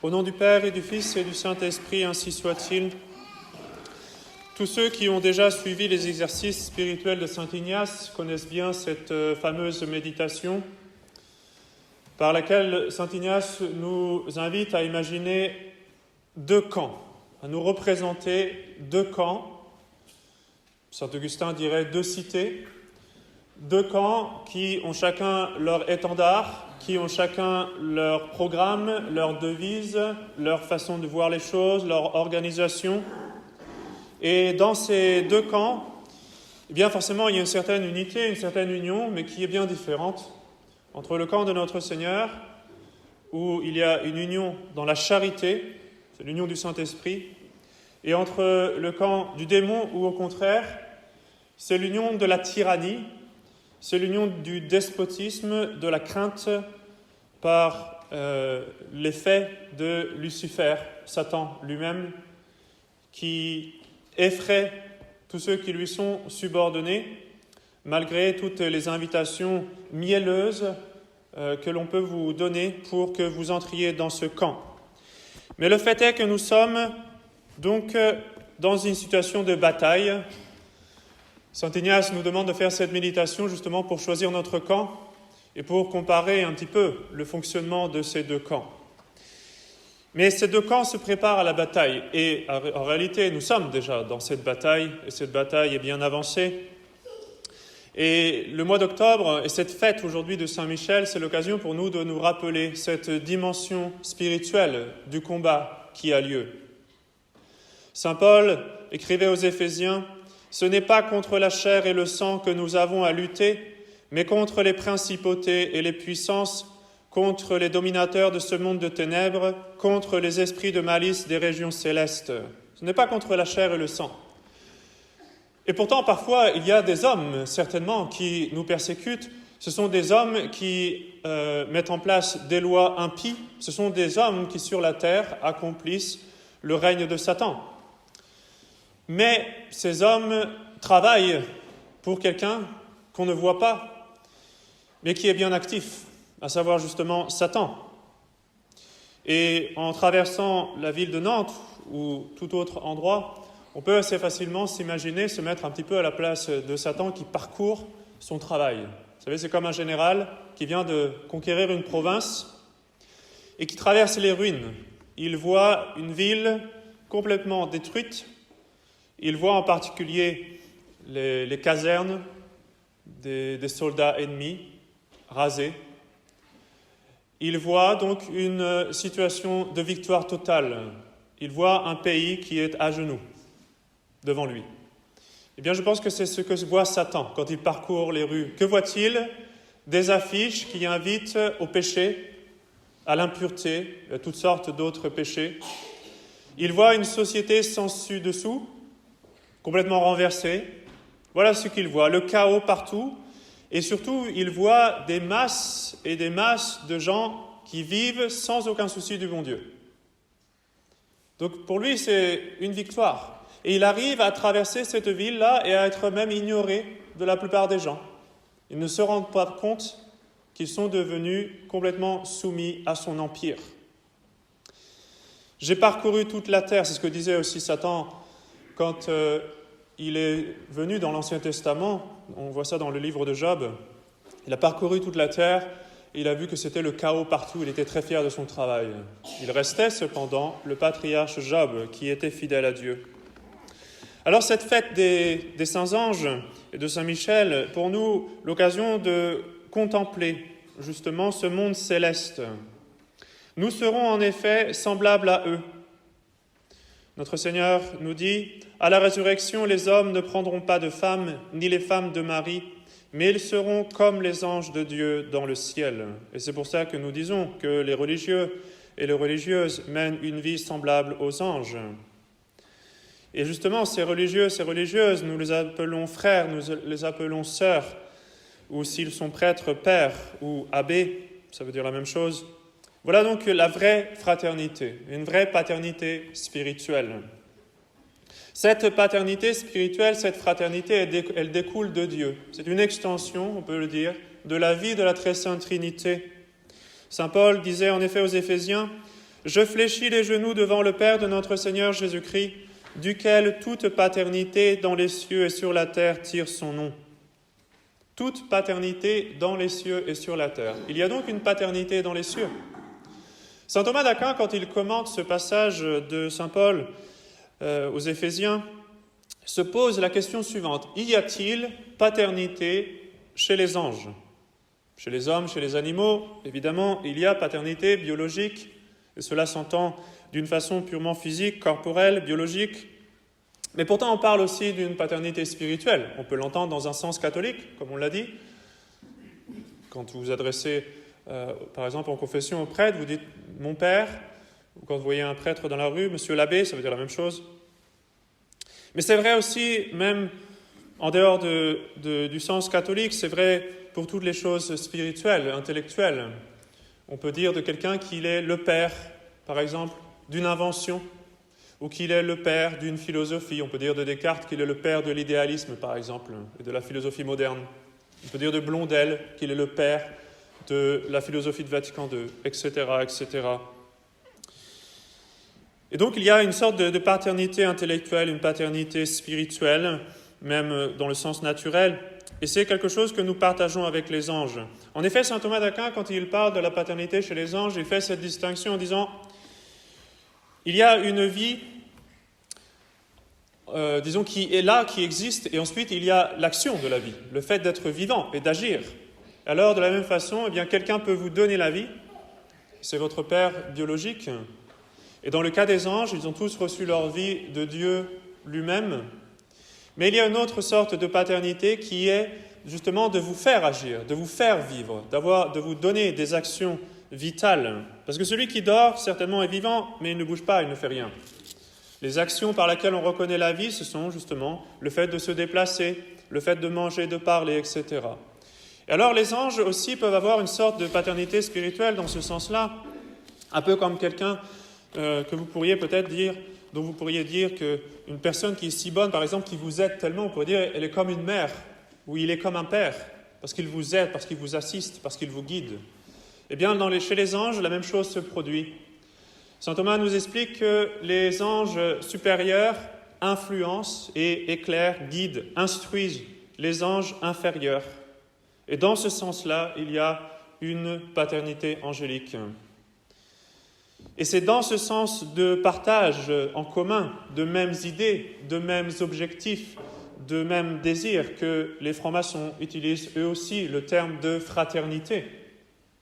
Au nom du Père et du Fils et du Saint-Esprit, ainsi soit-il. Tous ceux qui ont déjà suivi les exercices spirituels de saint Ignace connaissent bien cette fameuse méditation par laquelle saint Ignace nous invite à imaginer deux camps, à nous représenter deux camps. Saint Augustin dirait deux cités, deux camps qui ont chacun leur étendard, qui ont chacun leur programme, leur devise, leur façon de voir les choses, leur organisation. Et dans ces deux camps, eh bien forcément, il y a une certaine unité, une certaine union, mais qui est bien différente entre le camp de notre Seigneur, où il y a une union dans la charité, c'est l'union du Saint-Esprit, et entre le camp du démon, où au contraire, c'est l'union de la tyrannie, c'est l'union du despotisme, de la crainte par l'effet de Lucifer, Satan lui-même, qui effraie tous ceux qui lui sont subordonnés, malgré toutes les invitations mielleuses que l'on peut vous donner pour que vous entriez dans ce camp. Mais le fait est que nous sommes donc dans une situation de bataille. Saint Ignace nous demande de faire cette méditation justement pour choisir notre camp et pour comparer un petit peu le fonctionnement de ces deux camps. Mais ces deux camps se préparent à la bataille et en réalité nous sommes déjà dans cette bataille et cette bataille est bien avancée. Et le mois d'octobre et cette fête aujourd'hui de Saint-Michel, c'est l'occasion pour nous de nous rappeler cette dimension spirituelle du combat qui a lieu. Saint Paul écrivait aux Éphésiens: « Ce n'est pas contre la chair et le sang que nous avons à lutter, mais contre les principautés et les puissances, contre les dominateurs de ce monde de ténèbres, contre les esprits de malice des régions célestes. » Ce n'est pas contre la chair et le sang. Et pourtant, parfois, il y a des hommes, certainement, qui nous persécutent. Ce sont des hommes qui mettent en place des lois impies. Ce sont des hommes qui, sur la terre, accomplissent le règne de Satan. Mais ces hommes travaillent pour quelqu'un qu'on ne voit pas, mais qui est bien actif, à savoir justement Satan. Et en traversant la ville de Nantes ou tout autre endroit, on peut assez facilement s'imaginer, se mettre un petit peu à la place de Satan qui parcourt son travail. Vous savez, c'est comme un général qui vient de conquérir une province et qui traverse les ruines. Il voit une ville complètement détruite. Il voit en particulier les casernes des soldats ennemis rasées. Il voit donc une situation de victoire totale. Il voit un pays qui est à genoux devant lui. Eh bien, je pense que c'est ce que voit Satan quand il parcourt les rues. Que voit-il? Des affiches qui invitent au péché, à l'impureté, à toutes sortes d'autres péchés. Il voit une société sans dessus-dessous, complètement renversée. Voilà ce qu'il voit, le chaos partout. Et surtout, il voit des masses et des masses de gens qui vivent sans aucun souci du bon Dieu. Donc pour lui, c'est une victoire. Et il arrive à traverser cette ville-là et à être même ignoré de la plupart des gens. Ils ne se rendent pas compte qu'ils sont devenus complètement soumis à son empire. J'ai parcouru toute la terre, c'est ce que disait aussi Satan quand il est venu dans l'Ancien Testament. On voit ça dans le livre de Job. Il a parcouru toute la terre et il a vu que c'était le chaos partout. Il était très fier de son travail. Il restait cependant le patriarche Job qui était fidèle à Dieu. Alors cette fête des saints anges et de Saint-Michel, pour nous, l'occasion de contempler justement ce monde céleste. Nous serons en effet semblables à eux. Notre Seigneur nous dit: « À la résurrection, les hommes ne prendront pas de femmes, ni les femmes de mari, mais ils seront comme les anges de Dieu dans le ciel. » Et c'est pour ça que nous disons que les religieux et les religieuses mènent une vie semblable aux anges. Et justement, ces religieux, ces religieuses, nous les appelons frères, nous les appelons sœurs, ou s'ils sont prêtres, pères ou abbés, ça veut dire la même chose. Voilà donc la vraie fraternité, une vraie paternité spirituelle. Cette paternité spirituelle, cette fraternité, elle découle de Dieu. C'est une extension, on peut le dire, de la vie de la très sainte Trinité. Saint Paul disait en effet aux Éphésiens: Je fléchis les genoux devant le Père de notre Seigneur Jésus-Christ, duquel toute paternité dans les cieux et sur la terre tire son nom. Toute paternité dans les cieux et sur la terre. Il y a donc une paternité dans les cieux. Saint Thomas d'Aquin, quand il commente ce passage de saint Paul aux Éphésiens, se pose la question suivante. Y a-t-il paternité chez les anges ? Chez les hommes, chez les animaux, évidemment, il y a paternité biologique, et cela s'entend d'une façon purement physique, corporelle, biologique. Mais pourtant, on parle aussi d'une paternité spirituelle. On peut l'entendre dans un sens catholique, comme on l'a dit. Quand vous vous adressez, par exemple, en confession au prêtre, vous dites « mon père », ou quand vous voyez un prêtre dans la rue, « monsieur l'abbé », ça veut dire la même chose. Mais c'est vrai aussi, même en dehors du sens catholique, c'est vrai pour toutes les choses spirituelles, intellectuelles. On peut dire de quelqu'un qu'il est le père, par exemple, d'une invention, ou qu'il est le père d'une philosophie. On peut dire de Descartes qu'il est le père de l'idéalisme, par exemple, et de la philosophie moderne. On peut dire de Blondel qu'il est le père de la philosophie de Vatican II, etc., etc. Et donc il y a une sorte de paternité intellectuelle, une paternité spirituelle, même dans le sens naturel, et c'est quelque chose que nous partageons avec les anges. En effet, saint Thomas d'Aquin, quand il parle de la paternité chez les anges, il fait cette distinction en disant il y a une vie, disons, qui est là, qui existe, et ensuite il y a l'action de la vie, le fait d'être vivant et d'agir. Alors, de la même façon, eh bien, quelqu'un peut vous donner la vie, c'est votre père biologique, et dans le cas des anges, ils ont tous reçu leur vie de Dieu lui-même. Mais il y a une autre sorte de paternité qui est justement de vous faire agir, de vous faire vivre, de vous donner des actions vitales. Parce que celui qui dort, certainement, est vivant, mais il ne bouge pas, il ne fait rien. Les actions par lesquelles on reconnaît la vie, ce sont justement le fait de se déplacer, le fait de manger, de parler, etc. Et alors les anges aussi peuvent avoir une sorte de paternité spirituelle dans ce sens-là, un peu comme quelqu'un que vous pourriez peut-être dire, dont vous pourriez dire qu'une personne qui est si bonne, par exemple, qui vous aide tellement, on pourrait dire elle est comme une mère, ou il est comme un père, parce qu'il vous aide, parce qu'il vous assiste, parce qu'il vous guide. Eh bien, chez les anges, la même chose se produit. Saint Thomas nous explique que les anges supérieurs influencent et éclairent, guident, instruisent les anges inférieurs. Et dans ce sens-là, il y a une paternité angélique. Et c'est dans ce sens de partage en commun, de mêmes idées, de mêmes objectifs, de mêmes désirs que les francs-maçons utilisent eux aussi le terme de fraternité.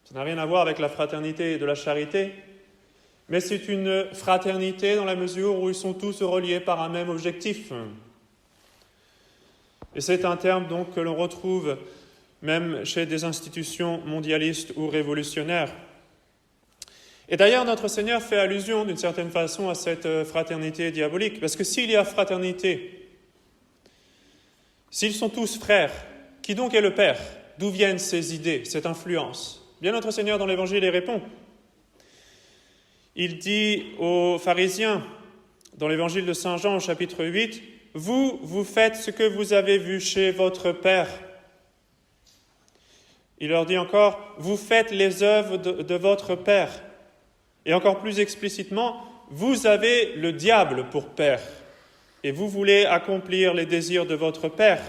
Ça n'a rien à voir avec la fraternité de la charité, mais c'est une fraternité dans la mesure où ils sont tous reliés par un même objectif. Et c'est un terme donc que l'on retrouve même chez des institutions mondialistes ou révolutionnaires. Et d'ailleurs, notre Seigneur fait allusion d'une certaine façon à cette fraternité diabolique, parce que s'il y a fraternité, s'ils sont tous frères, qui donc est le Père ? D'où viennent ces idées, cette influence ? Bien, notre Seigneur dans l'Évangile y répond. Il dit aux pharisiens, dans l'Évangile de Saint Jean, au chapitre 8, « Vous faites ce que vous avez vu chez votre Père. » Il leur dit encore, « Vous faites les œuvres de votre Père. » Et encore plus explicitement, « Vous avez le diable pour père, et vous voulez accomplir les désirs de votre Père.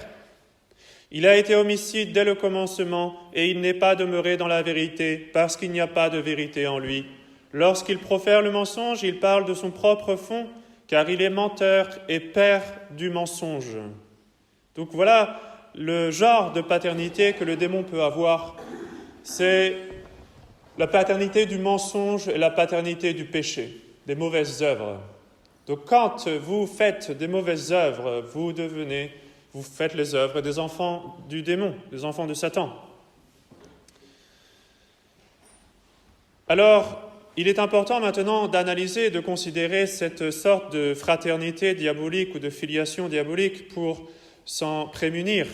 Il a été homicide dès le commencement, et il n'est pas demeuré dans la vérité, parce qu'il n'y a pas de vérité en lui. Lorsqu'il profère le mensonge, il parle de son propre fond, car il est menteur et père du mensonge. » Donc voilà le genre de paternité que le démon peut avoir. C'est la paternité du mensonge et la paternité du péché, des mauvaises œuvres. Donc quand vous faites des mauvaises œuvres, vous faites les œuvres des enfants du démon, des enfants de Satan. Alors, il est important maintenant d'analyser et de considérer cette sorte de fraternité diabolique ou de filiation diabolique pour s'en prémunir.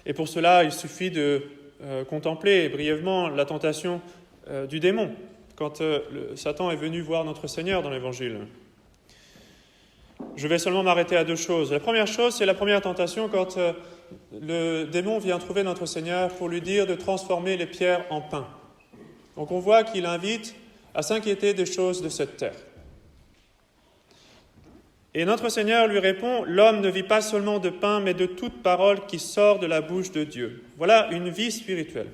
Et pour cela, il suffit de contempler brièvement la tentation du démon quand Satan est venu voir notre Seigneur dans l'Évangile. Je vais seulement m'arrêter à deux choses. La première chose, c'est la première tentation quand le démon vient trouver notre Seigneur pour lui dire de transformer les pierres en pain. Donc on voit qu'il invite à s'inquiéter des choses de cette terre. Et notre Seigneur lui répond, « L'homme ne vit pas seulement de pain, mais de toute parole qui sort de la bouche de Dieu. » Voilà une vie spirituelle.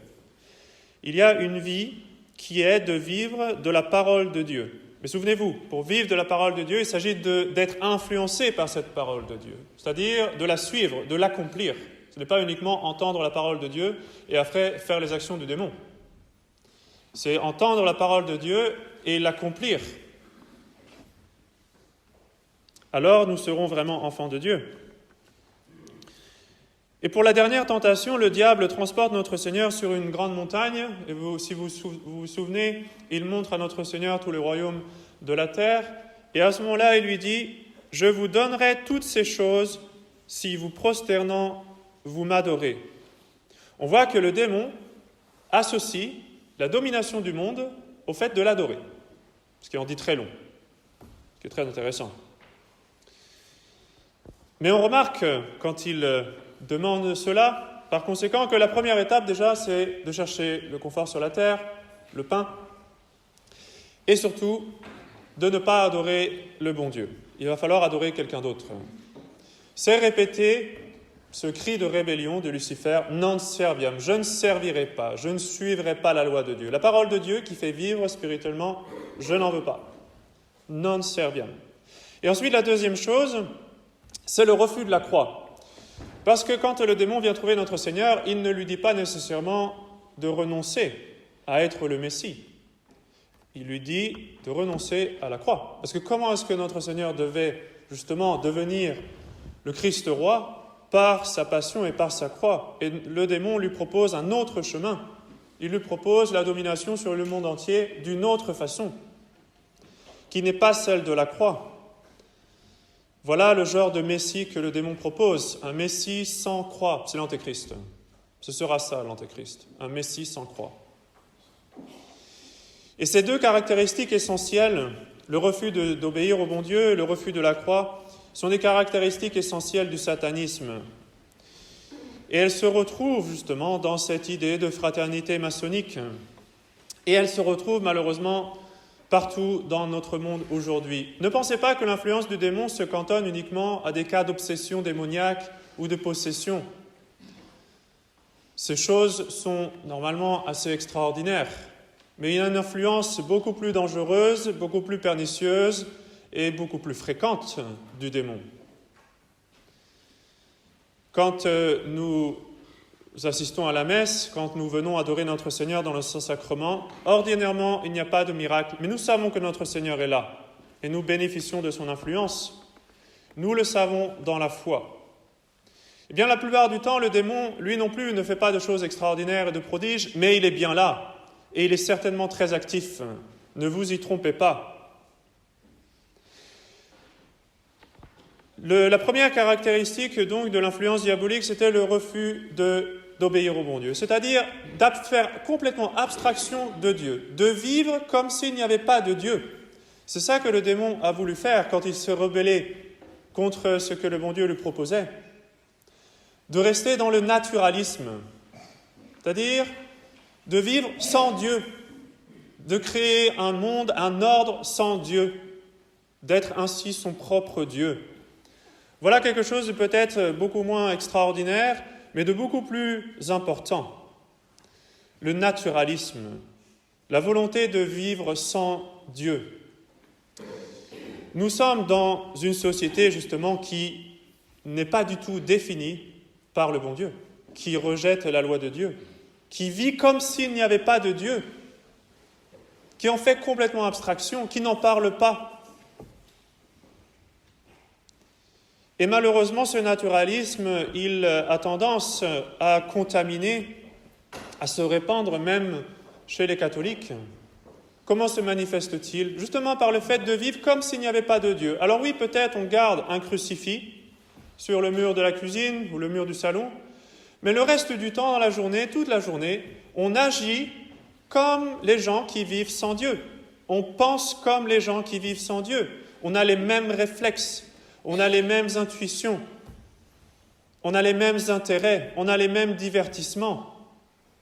Il y a une vie qui est de vivre de la parole de Dieu. Mais souvenez-vous, pour vivre de la parole de Dieu, il s'agit d'être influencé par cette parole de Dieu, c'est-à-dire de la suivre, de l'accomplir. Ce n'est pas uniquement entendre la parole de Dieu et après faire les actions du démon. C'est entendre la parole de Dieu et l'accomplir. Alors nous serons vraiment enfants de Dieu. Et pour la dernière tentation, le diable transporte notre Seigneur sur une grande montagne. Et si vous vous souvenez, il montre à notre Seigneur tout le royaume de la terre. Et à ce moment-là, il lui dit, « Je vous donnerai toutes ces choses si vous prosternant, vous m'adorez. » On voit que le démon associe la domination du monde au fait de l'adorer. Ce qui en dit très long, ce qui est très intéressant. Mais on remarque, quand il demande cela, par conséquent, que la première étape déjà, c'est de chercher le confort sur la terre, le pain, et surtout de ne pas adorer le bon Dieu. Il va falloir adorer quelqu'un d'autre. C'est répéter ce cri de rébellion de Lucifer, « Non serviam », je ne servirai pas, je ne suivrai pas la loi de Dieu. La parole de Dieu qui fait vivre spirituellement, je n'en veux pas. Non serviam. Et ensuite, la deuxième chose, c'est le refus de la croix. Parce que quand le démon vient trouver notre Seigneur, il ne lui dit pas nécessairement de renoncer à être le Messie. Il lui dit de renoncer à la croix. Parce que comment est-ce que notre Seigneur devait justement devenir le Christ roi? Par sa passion et par sa croix. Et le démon lui propose un autre chemin. Il lui propose la domination sur le monde entier d'une autre façon, qui n'est pas celle de la croix. Voilà le genre de Messie que le démon propose, un Messie sans croix. C'est l'Antéchrist. Ce sera ça, l'Antéchrist, un Messie sans croix. Et ces deux caractéristiques essentielles, le refus d'obéir au bon Dieu et le refus de la croix, sont des caractéristiques essentielles du satanisme. Et elles se retrouvent justement dans cette idée de fraternité maçonnique. Et elles se retrouvent malheureusement partout dans notre monde aujourd'hui. Ne pensez pas que l'influence du démon se cantonne uniquement à des cas d'obsession démoniaque ou de possession. Ces choses sont normalement assez extraordinaires, mais il y a une influence beaucoup plus dangereuse, beaucoup plus pernicieuse et beaucoup plus fréquente du démon. Quand nous assistons à la messe, quand nous venons adorer notre Seigneur dans le Saint-Sacrement, ordinairement, il n'y a pas de miracle, mais nous savons que notre Seigneur est là et nous bénéficions de son influence. Nous le savons dans la foi. Eh bien, la plupart du temps, le démon, lui non plus, ne fait pas de choses extraordinaires et de prodiges, mais il est bien là et il est certainement très actif. Ne vous y trompez pas. La première caractéristique donc de l'influence diabolique, c'était le refus d'obéir au bon Dieu, c'est-à-dire de faire complètement abstraction de Dieu, de vivre comme s'il n'y avait pas de Dieu. C'est ça que le démon a voulu faire quand il se rebellait contre ce que le bon Dieu lui proposait, de rester dans le naturalisme, c'est-à-dire de vivre sans Dieu, de créer un monde, un ordre sans Dieu, d'être ainsi son propre Dieu. Voilà quelque chose de peut-être beaucoup moins extraordinaire, mais de beaucoup plus important. Le naturalisme, la volonté de vivre sans Dieu. Nous sommes dans une société justement qui n'est pas du tout définie par le bon Dieu, qui rejette la loi de Dieu, qui vit comme s'il n'y avait pas de Dieu, qui en fait complètement abstraction, qui n'en parle pas. Et malheureusement, ce naturalisme, il a tendance à contaminer, à se répandre même chez les catholiques. Comment se manifeste-t-il? Justement par le fait de vivre comme s'il n'y avait pas de Dieu. Alors oui, peut-être on garde un crucifix sur le mur de la cuisine ou le mur du salon, mais le reste du temps, dans la journée, toute la journée, on agit comme les gens qui vivent sans Dieu. On pense comme les gens qui vivent sans Dieu. On a les mêmes réflexes. On a les mêmes intuitions, on a les mêmes intérêts, on a les mêmes divertissements.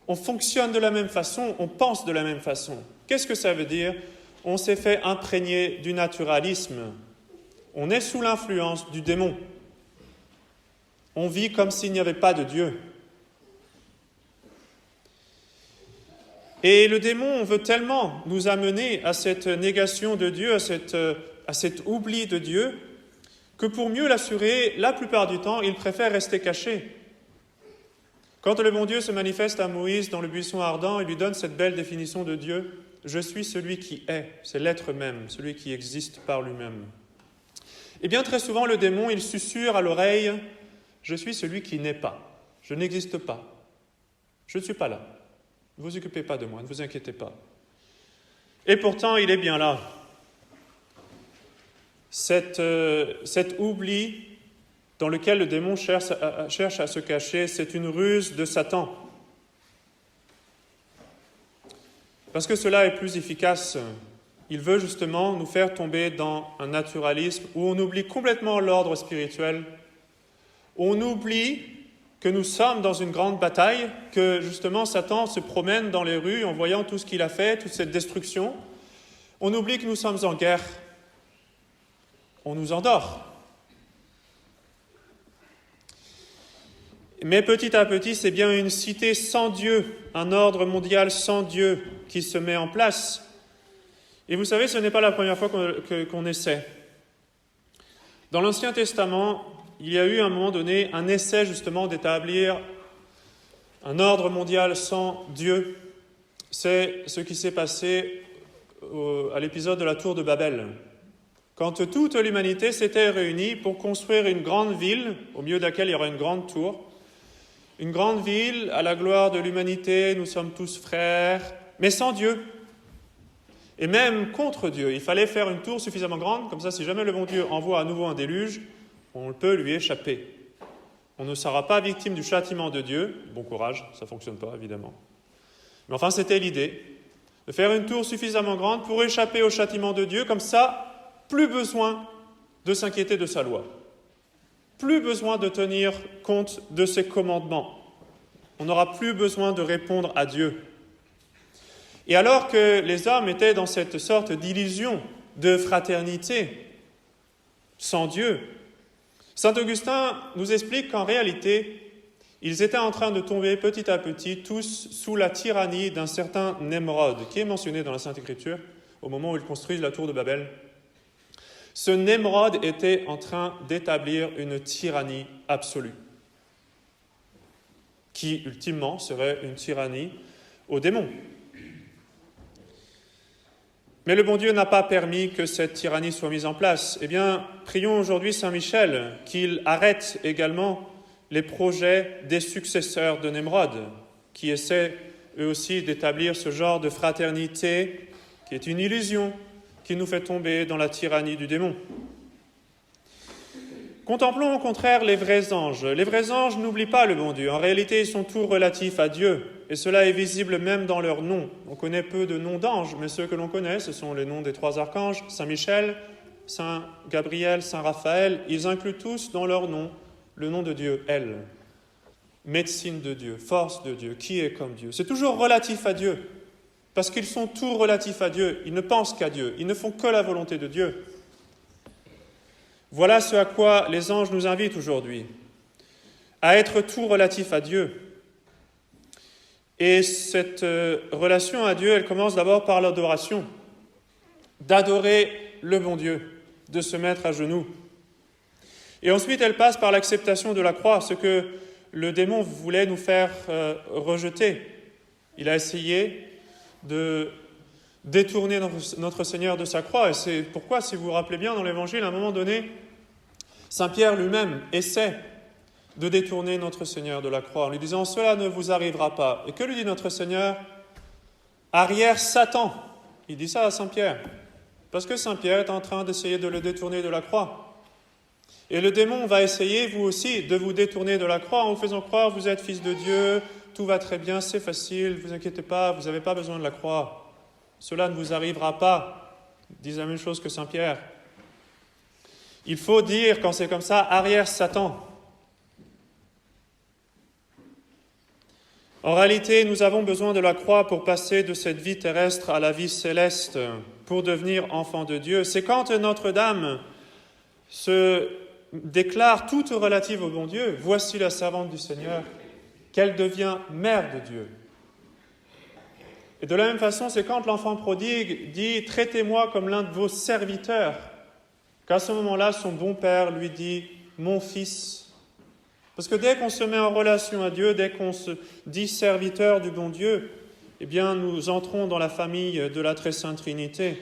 On fonctionne de la même façon, on pense de la même façon. Qu'est-ce que ça veut dire? on s'est fait imprégner du naturalisme. On est sous l'influence du démon. On vit comme s'il n'y avait pas de Dieu. Et le démon veut tellement nous amener à cette négation de Dieu, à cet oubli de Dieu, que pour mieux l'assurer, la plupart du temps, il préfère rester caché. Quand le bon Dieu se manifeste à Moïse dans le buisson ardent, il lui donne cette belle définition de Dieu. « Je suis celui qui est », c'est l'être même, celui qui existe par lui-même. Et bien très souvent, le démon, il susurre à l'oreille « Je suis celui qui n'est pas, je n'existe pas, je ne suis pas là, ne vous occupez pas de moi, ne vous inquiétez pas ». Et pourtant, il est bien là. Cet oubli dans lequel le démon cherche à se cacher, c'est une ruse de Satan. Parce que cela est plus efficace. Il veut justement nous faire tomber dans un naturalisme où on oublie complètement l'ordre spirituel. On oublie que nous sommes dans une grande bataille, que justement Satan se promène dans les rues en voyant tout ce qu'il a fait, toute cette destruction. On oublie que nous sommes en guerre. On nous endort. Mais petit à petit, c'est bien une cité sans Dieu, un ordre mondial sans Dieu qui se met en place. Et vous savez, ce n'est pas la première fois qu'on essaie. Dans l'Ancien Testament, il y a eu à un moment donné un essai justement d'établir un ordre mondial sans Dieu. C'est ce qui s'est passé à l'épisode de la tour de Babel. Quand toute l'humanité s'était réunie pour construire une grande ville, au milieu de laquelle il y aurait une grande tour, une grande ville à la gloire de l'humanité, nous sommes tous frères, mais sans Dieu. Et même contre Dieu, il fallait faire une tour suffisamment grande, comme ça si jamais le bon Dieu envoie à nouveau un déluge, on peut lui échapper. On ne sera pas victime du châtiment de Dieu. Bon courage, ça ne fonctionne pas évidemment. Mais enfin c'était l'idée, de faire une tour suffisamment grande pour échapper au châtiment de Dieu, comme ça, plus besoin de s'inquiéter de sa loi. Plus besoin de tenir compte de ses commandements. On n'aura plus besoin de répondre à Dieu. Et alors que les hommes étaient dans cette sorte d'illusion de fraternité sans Dieu, saint Augustin nous explique qu'en réalité, ils étaient en train de tomber petit à petit tous sous la tyrannie d'un certain Nemrod, qui est mentionné dans la Sainte Écriture au moment où ils construisent la tour de Babel. Ce Nemrod était en train d'établir une tyrannie absolue, qui ultimement serait une tyrannie aux démons. Mais le bon Dieu n'a pas permis que cette tyrannie soit mise en place. Eh bien, prions aujourd'hui Saint Michel qu'il arrête également les projets des successeurs de Nemrod, qui essaient eux aussi d'établir ce genre de fraternité qui est une illusion, qui nous fait tomber dans la tyrannie du démon. Contemplons au contraire les vrais anges. Les vrais anges n'oublient pas le bon Dieu. En réalité, ils sont tous relatifs à Dieu. Et cela est visible même dans leurs noms. On connaît peu de noms d'anges, mais ceux que l'on connaît, ce sont les noms des 3 archanges, Saint Michel, Saint Gabriel, Saint Raphaël. Ils incluent tous dans leur nom le nom de Dieu, Elle. Médecine de Dieu, force de Dieu, qui est comme Dieu. C'est toujours relatif à Dieu. Parce qu'ils sont tous relatifs à Dieu, ils ne pensent qu'à Dieu, ils ne font que la volonté de Dieu. Voilà ce à quoi les anges nous invitent aujourd'hui, à être tout relatifs à Dieu. Et cette relation à Dieu, elle commence d'abord par l'adoration, d'adorer le bon Dieu, de se mettre à genoux. Et ensuite, elle passe par l'acceptation de la croix, ce que le démon voulait nous faire rejeter. Il a essayé de détourner notre Seigneur de sa croix. Et c'est pourquoi, si vous vous rappelez bien, dans l'Évangile, à un moment donné, Saint Pierre lui-même essaie de détourner notre Seigneur de la croix en lui disant « Cela ne vous arrivera pas ». Et que lui dit notre Seigneur ? « Arrière Satan ». Il dit ça à Saint Pierre, parce que Saint Pierre est en train d'essayer de le détourner de la croix. Et le démon va essayer, vous aussi, de vous détourner de la croix en vous faisant croire « Vous êtes fils de Dieu ». Tout va très bien, c'est facile, ne vous inquiétez pas, vous n'avez pas besoin de la croix. Cela ne vous arrivera pas. Ils disent la même chose que Saint Pierre. Il faut dire, quand c'est comme ça, arrière Satan. En réalité, nous avons besoin de la croix pour passer de cette vie terrestre à la vie céleste, pour devenir enfants de Dieu. C'est quand Notre-Dame se déclare toute relative au bon Dieu, « Voici la servante du Seigneur », qu'elle devient mère de Dieu. Et de la même façon, c'est quand l'enfant prodigue dit « Traitez-moi comme l'un de vos serviteurs », qu'à ce moment-là, son bon père lui dit « Mon fils ». Parce que dès qu'on se met en relation à Dieu, dès qu'on se dit serviteur du bon Dieu, eh bien, nous entrons dans la famille de la Très Sainte Trinité.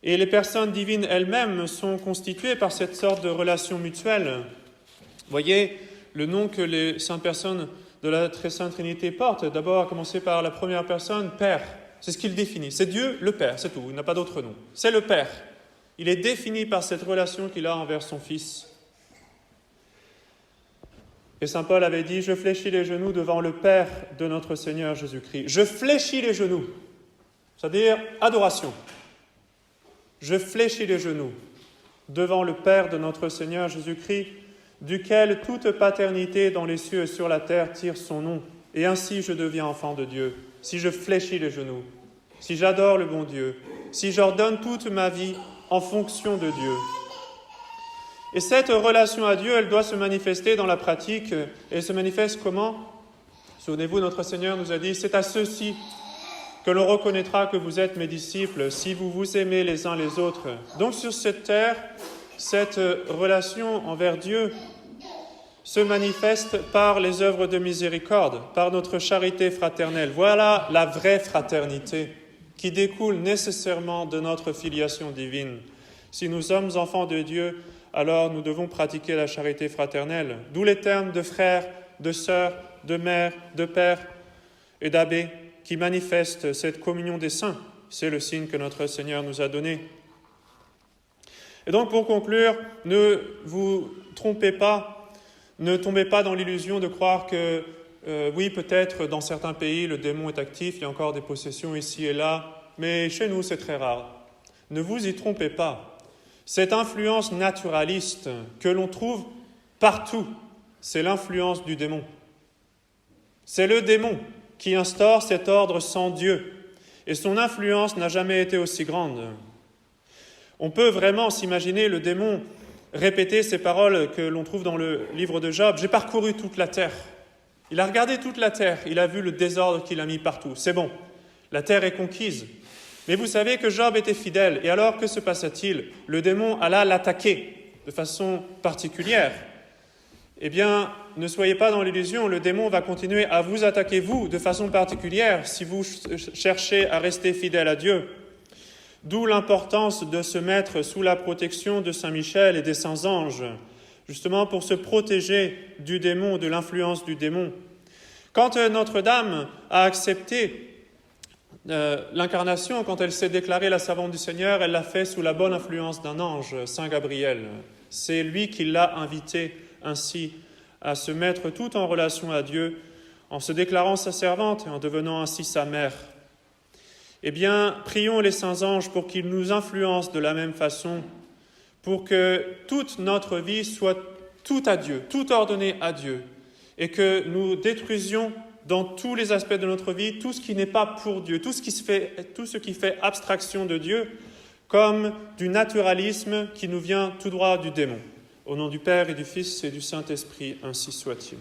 Et les personnes divines elles-mêmes sont constituées par cette sorte de relation mutuelle. Vous voyez, le nom que les saintes personnes de la Très Sainte Trinité portent, d'abord à commencer par la première personne, Père. C'est ce qu'il définit. C'est Dieu, le Père, c'est tout. Il n'a pas d'autre nom. C'est le Père. Il est défini par cette relation qu'il a envers son Fils. Et saint Paul avait dit « Je fléchis les genoux devant le Père de notre Seigneur Jésus-Christ. » Je fléchis les genoux, c'est-à-dire adoration. Je fléchis les genoux devant le Père de notre Seigneur Jésus-Christ, duquel toute paternité dans les cieux et sur la terre tire son nom. Et ainsi je deviens enfant de Dieu, si je fléchis les genoux, si j'adore le bon Dieu, si j'ordonne toute ma vie en fonction de Dieu. Et cette relation à Dieu, elle doit se manifester dans la pratique. Et elle se manifeste comment ? Souvenez-vous, notre Seigneur nous a dit « C'est à ceux-ci que l'on reconnaîtra que vous êtes mes disciples, si vous vous aimez les uns les autres. » Donc sur cette terre, cette relation envers Dieu se manifeste par les œuvres de miséricorde, par notre charité fraternelle. Voilà la vraie fraternité qui découle nécessairement de notre filiation divine. Si nous sommes enfants de Dieu, alors nous devons pratiquer la charité fraternelle, d'où les termes de frère, de sœur, de mère, de père et d'abbé qui manifestent cette communion des saints. C'est le signe que notre Seigneur nous a donné. Et donc pour conclure, ne vous trompez pas, ne tombez pas dans l'illusion de croire que oui, peut-être dans certains pays le démon est actif, il y a encore des possessions ici et là, mais chez nous c'est très rare. Ne vous y trompez pas. Cette influence naturaliste que l'on trouve partout, c'est l'influence du démon. C'est le démon qui instaure cet ordre sans Dieu, et son influence n'a jamais été aussi grande. On peut vraiment s'imaginer le démon répéter ces paroles que l'on trouve dans le livre de Job. « J'ai parcouru toute la terre. » Il a regardé toute la terre, il a vu le désordre qu'il a mis partout. C'est bon, la terre est conquise. Mais vous savez que Job était fidèle, et alors que se passa-t-il ? Le démon alla l'attaquer de façon particulière. Eh bien, ne soyez pas dans l'illusion, le démon va continuer à vous attaquer, vous, de façon particulière, si vous cherchez à rester fidèle à Dieu. D'où l'importance de se mettre sous la protection de Saint Michel et des saints anges, justement pour se protéger du démon, de l'influence du démon. Quand Notre-Dame a accepté l'incarnation, quand elle s'est déclarée la servante du Seigneur, elle l'a fait sous la bonne influence d'un ange, Saint Gabriel. C'est lui qui l'a invité ainsi à se mettre tout en relation à Dieu, en se déclarant sa servante et en devenant ainsi sa mère. Eh bien, prions les saints anges pour qu'ils nous influencent de la même façon, pour que toute notre vie soit tout à Dieu, tout ordonné à Dieu, et que nous détruisions dans tous les aspects de notre vie tout ce qui n'est pas pour Dieu, tout ce qui fait abstraction de Dieu, comme du naturalisme qui nous vient tout droit du démon. Au nom du Père et du Fils et du Saint-Esprit, ainsi soit-il.